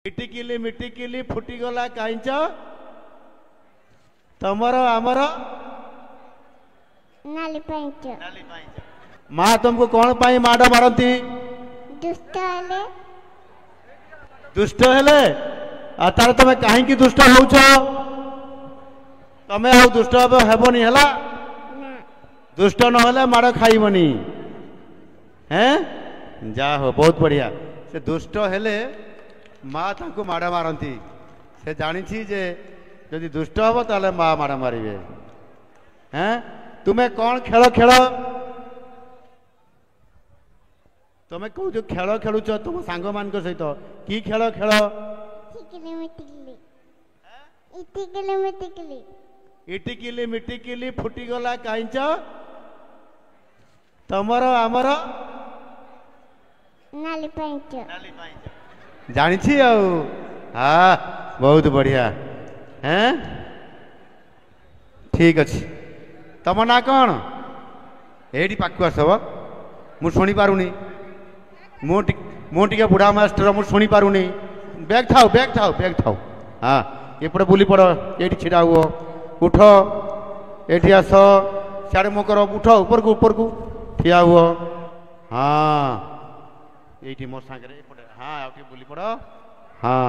मिटिकिली फुटीगला काईच तमर आमर माँ तुमको कौन पाई माड़ मारती दुष्ट हेले तार तुम कहीं दुष्ट होच तमें आ दुष्ट हेबनी है दुष्ट न माड़ खाइबनी हैं जा हो बहुत बढ़िया से दुष्ट हेले माँ तांको माड़ मारती से जानी जे जदि दुष्ट हम ताले माँ माड़ मारे हैं तुम्हें कौन खेल खेल तुम्हें कौ जो खेल खेलुच तुम सांग मान सहित कि खेल खेल इटिकिली मिटिकिली फुटीगला काईच तमर आमर जानी बहुत बढ़िया हैं ठीक अच्छे तम ना कौन ये पाक आस मु शुणी पारुनी मुझे बुढ़ा मास्टर मु शुणी पारुनी बैग थाओ हाँ एपटे बुली पड़ ये छिड़ा हुआ उठ ये आस सियाड़े मो कर उठ ऊपर को ठिया हुआ हाँ ये मो सांगे हाँ आगे बुली पड़ हाँ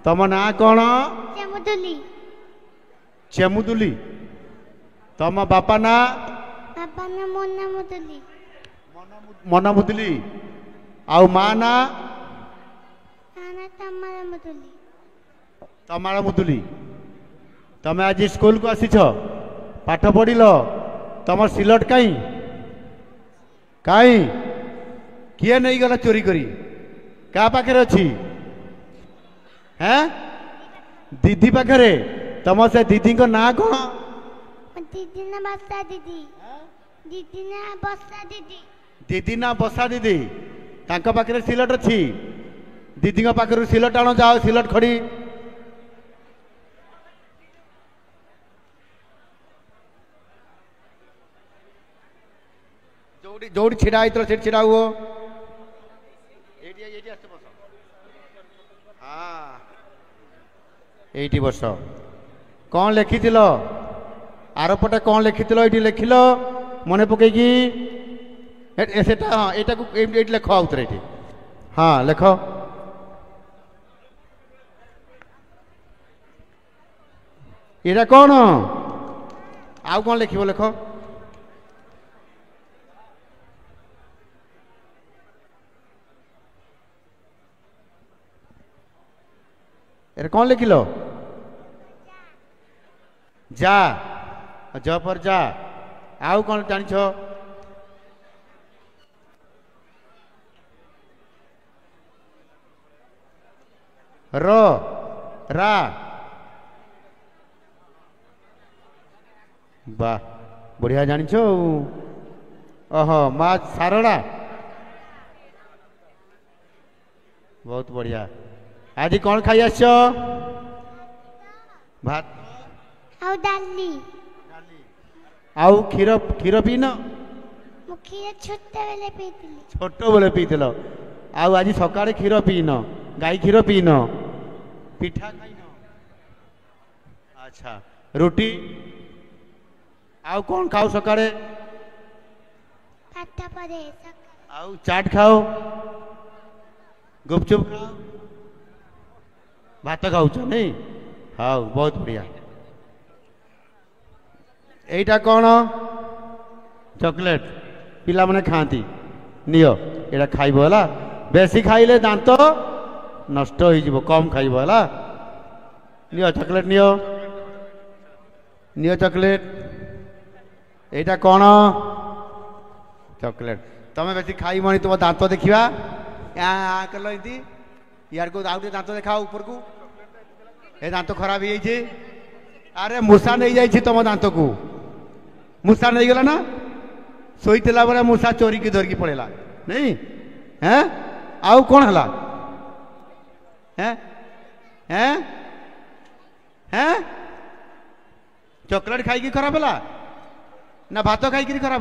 तम ना कौन चेमुदुली तम बापा ना मना मुदुली आउ माँ ना तमारा मुदुली तमें आज स्कूल को आसीछ पाठ पढ़िल तम सिलट कहीं किए नहीं गला चोरी करी क्या पाखे अच्छी हैं दीदी पाखे तम से दीदी को ना कौन दीदी ना बसा दीदी तांका पाखे सिलट अच्छी दीदी पाखे सिलट आण जाओ सिलट खड़ी जोड़ी छिड़ा होती छिड़ा हुआ हाँ ये बस कौन लिखी आरपटे कौन लिखी ये लिखिल मन पकईकी हाँ ये लेख आउे ये हाँ लेख ये कौन आउ कौन लिख लेख ये कौन लिखिल जा ज पर जा आउ कौन जान रा वाह बढ़िया जान ओहो माँ सारड़ा बहुत बढ़िया आज कौन खाई आस भात आउ क्षीर क्षीर पीन छोट बेले पील आउ आज सका क्षीर पीन गाई क्षीर पीन पिठा खाइन अच्छा रुटी आउ कौन खाओ सका आउ चाट खाओ गुपचुप खाओ भात खाऊच नहीं हाँ बहुत बढ़िया यहीटा कौन चॉकलेट पिला माने खाती नियो ये खाइब है बेसी खाइले दांत नष्ट हो कम खाइब है नियो चॉकलेट नियो चॉकलेट यहीटा कौन चॉकलेट तमें बेसी खाइबनी तुम दांत देखा कल यार को आउ दांत देखा ऊपर को ए दांत खराब हो जाए अरे मूषा नहीं जाइए तुम दांत को मूषा नहीं गला ना शोला बेले मूषा चोरी की धरिकी पड़ेगा नहीं हैं आउ कौन है हैं हैं हैं चॉकलेट खाई खराब है ना भात खाई खराब है।